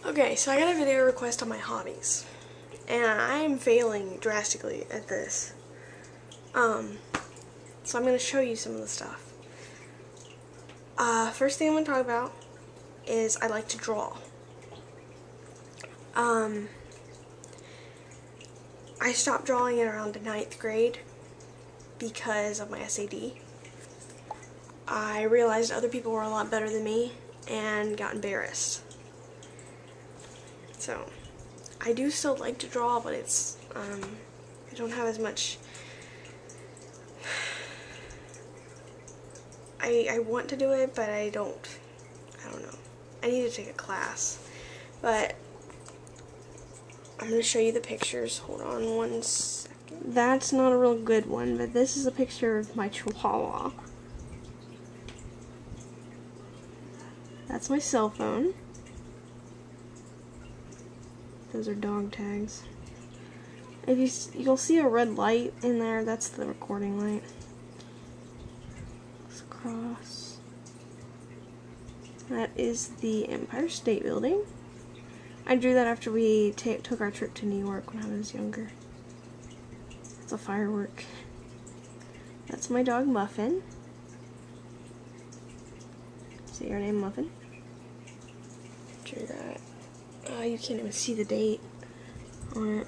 Okay, so I got a video request on my hobbies, and I'm failing drastically at this. So I'm going to show you some of the stuff. First thing I'm going to talk about is I like to draw. I stopped drawing it around the 9th grade because of my SAD. I realized other people were a lot better than me and got embarrassed. So, I do still like to draw, but it's, I don't have as much, I want to do it, but I don't know. I need to take a class, but I'm going to show you the pictures. Hold on one second. That's not a real good one, but this is a picture of my chihuahua. That's my cell phone. Those are dog tags. If you'll see a red light in there, that's the recording light. Looks across. That is the Empire State Building. I drew that after we took our trip to New York when I was younger. It's a firework. That's my dog Muffin. Say your name, Muffin. Drew that. You can't even see the date on it.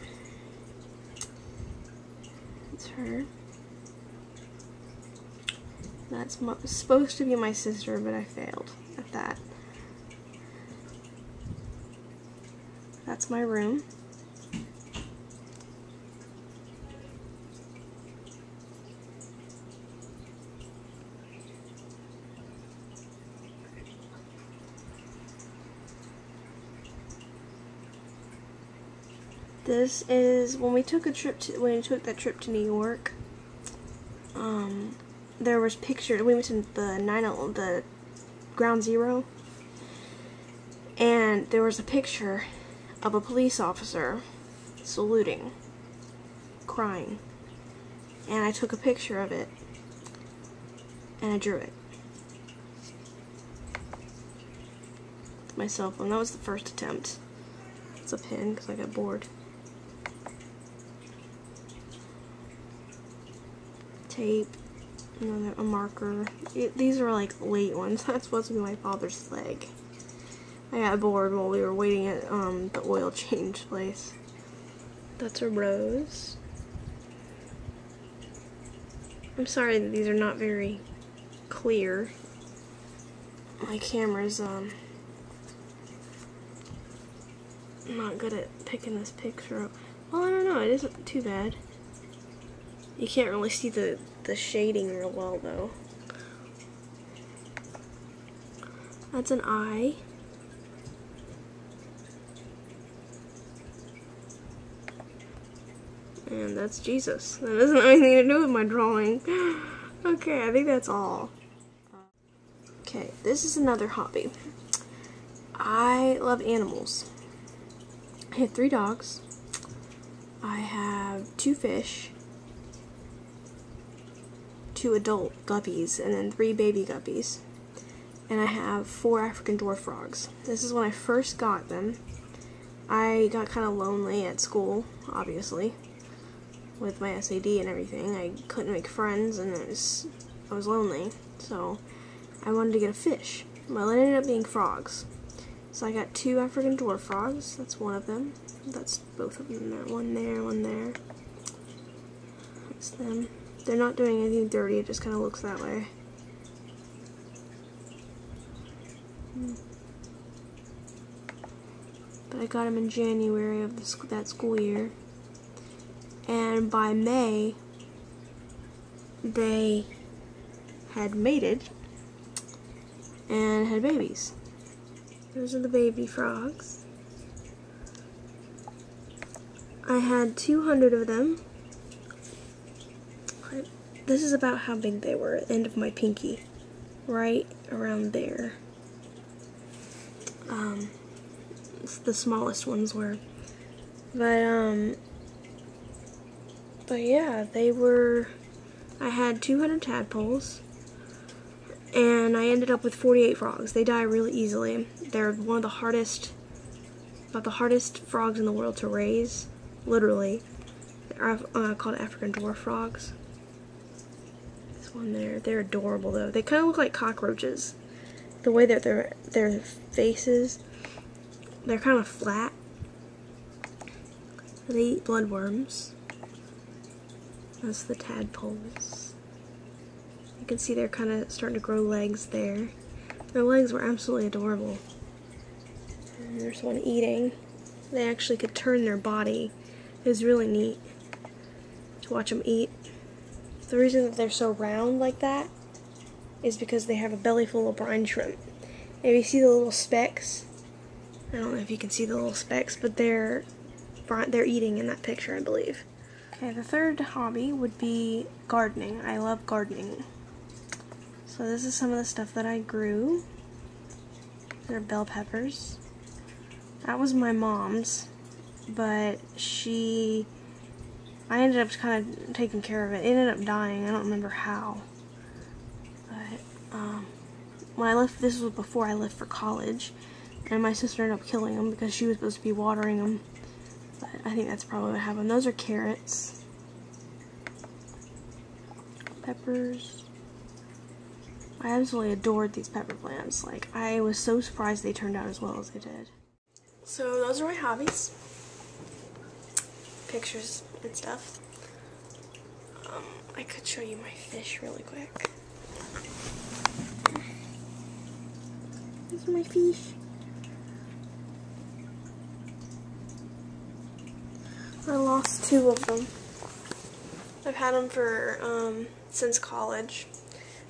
It's her. That's supposed to be my sister, but I failed at that. That's my room. This is when we took that trip to New York. There was pictures. We went to the Ground Zero, and there was a picture of a police officer saluting, crying, and I took a picture of it and I drew it. My cell phone. That was the first attempt. It's a pen because I got bored. Tape, a marker. These are like late ones. That's supposed to be my father's leg. I got bored while we were waiting at the oil change place. That's a rose. I'm sorry that these are not very clear. My camera's not good at picking this picture up. Well, I don't know. It isn't too bad. You can't really see the shading real well, though. That's an eye. And that's Jesus. That doesn't have anything to do with my drawing. Okay, I think that's all. Okay, this is another hobby. I love animals. I have 3 dogs. I have 2 fish. 2 adult guppies, and then 3 baby guppies. And I have 4 African dwarf frogs. This is when I first got them. I got kind of lonely at school, obviously, with my SAD and everything. I couldn't make friends, and I was lonely, so I wanted to get a fish. Well, it ended up being frogs. So I got 2 African dwarf frogs. That's one of them. That's both of them there. One there, one there. That's them. They're not doing anything dirty, it just kind of looks that way. But I got them in January of that school year. And by May, they had mated and had babies. Those are the baby frogs. I had 200 of them. This is about how big they were at the end of my pinky. Right around there. The smallest ones were. But yeah, I had 200 tadpoles. And I ended up with 48 frogs. They die really easily. They're one of the hardest about the hardest frogs in the world to raise, literally. They're called African dwarf frogs. This one there, they're adorable though. They kind of look like cockroaches. The way that their faces, they're kind of flat. They eat bloodworms. That's the tadpoles. You can see they're kind of starting to grow legs there. Their legs were absolutely adorable. And there's one eating. They actually could turn their body. It was really neat to watch them eat. The reason that they're so round like that is because they have a belly full of brine shrimp. If you see the little specks, I don't know if you can see the little specks, but they're eating in that picture, I believe. Okay, the third hobby would be gardening. I love gardening. So this is some of the stuff that I grew. They're bell peppers. That was my mom's, but I ended up kind of taking care of it. It ended up dying. I don't remember how. But when I left, this was before I left for college, and my sister ended up killing them because she was supposed to be watering them. But I think that's probably what happened. Those are carrots. Peppers. I absolutely adored these pepper plants. Like, I was so surprised they turned out as well as they did. So those are my hobbies. Pictures and stuff. I could show you my fish really quick. These are my fish. I lost 2 of them. I've had them for since college.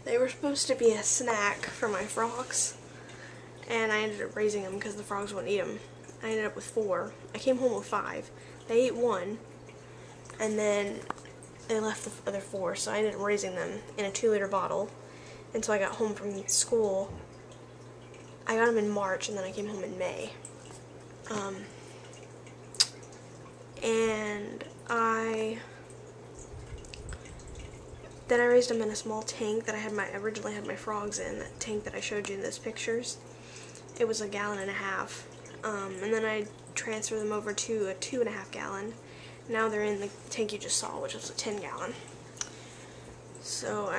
They were supposed to be a snack for my frogs, and I ended up raising them because the frogs wouldn't eat them. I ended up with 4. I came home with 5. They ate 1, and then they left the other 4, so I ended up raising them in a 2-liter bottle until I got home from school. I got them in March, and then I came home in May. And then I raised them in a small tank that I originally had my frogs in, that tank that I showed you in those pictures. It was 1.5 gallons. And then I transferred them over to a 2.5 gallon. Now they're in the tank you just saw, which was a 10 gallon. So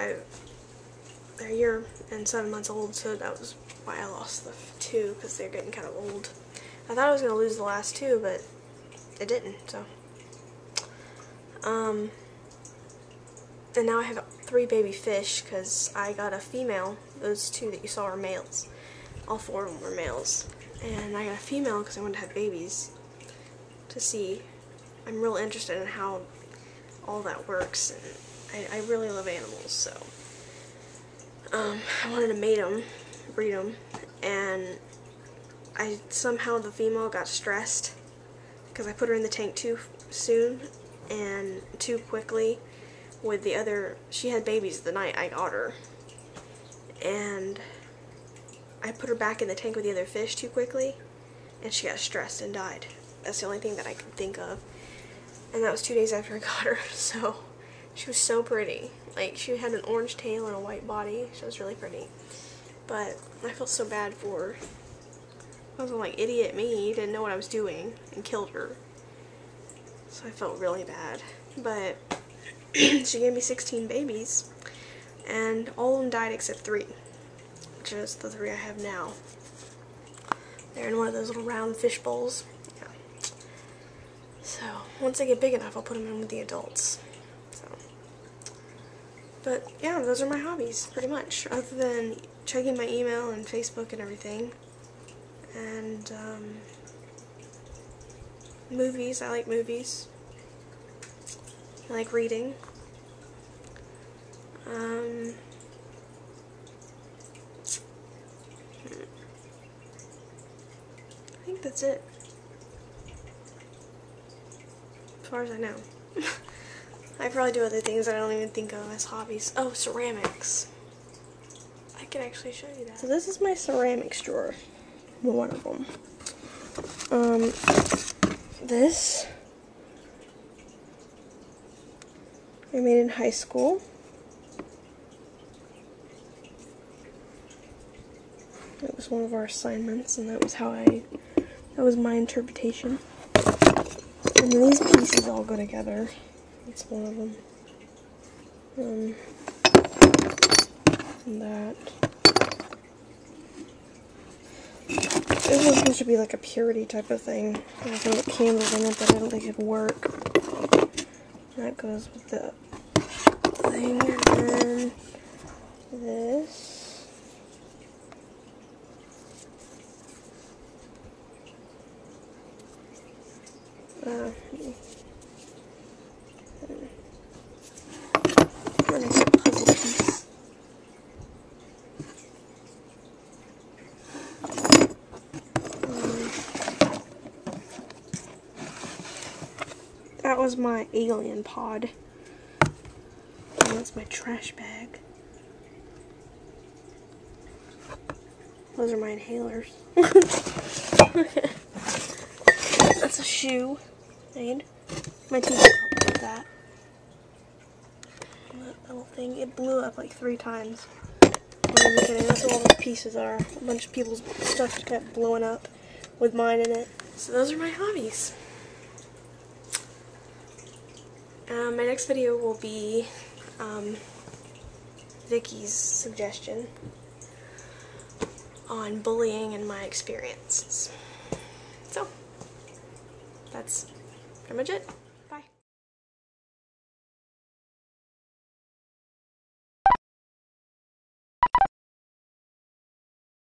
they're a year and 7 months old, so that was why I lost the 2, because they're getting kind of old. I thought I was going to lose the last 2, but it didn't, so. And now I have 3 baby fish, because I got a female. Those 2 that you saw are males. All 4 of them were males. And I got a female because I wanted to have babies to see. I'm real interested in how all that works, and I really love animals, so I wanted to mate them, breed them, and somehow the female got stressed because I put her in the tank too soon and too quickly with the other. She had babies the night I got her, and I put her back in the tank with the other fish too quickly, and she got stressed and died. That's the only thing that I could think of. And that was 2 days after I got her, so she was so pretty. Like, she had an orange tail and a white body. She was really pretty. But I felt so bad for her. I was like, idiot me, didn't know what I was doing, and killed her. So I felt really bad. But she gave me 16 babies, and all of them died except 3, which is the 3 I have now. They're in one of those little round fish bowls. Yeah. So once they get big enough, I'll put them in with the adults. So, but yeah, those are my hobbies, pretty much, other than checking my email and Facebook and everything. And movies. I like movies. I like reading. I think that's it, as far as I know. I probably do other things that I don't even think of as hobbies. Oh, ceramics. I can actually show you that. So this is my ceramics drawer. One of them. This I made in high school. It was one of our assignments, and that was how I That was my interpretation. And these pieces all go together. That's one of them. And that. This was supposed to be like a purity type of thing. I was going to put candles in it, but I don't think it'd work. That goes with the thing. And then this. Puzzle piece. That was my alien pod. And that's my trash bag. Those are my inhalers. That's a shoe. My teacher helped me with that. That little thing, it blew up like 3 times. That's what all those pieces are. A bunch of people's stuff just kept blowing up with mine in it. So those are my hobbies. My next video will be Vicky's suggestion on bullying and my experiences. So, that's pretty much it.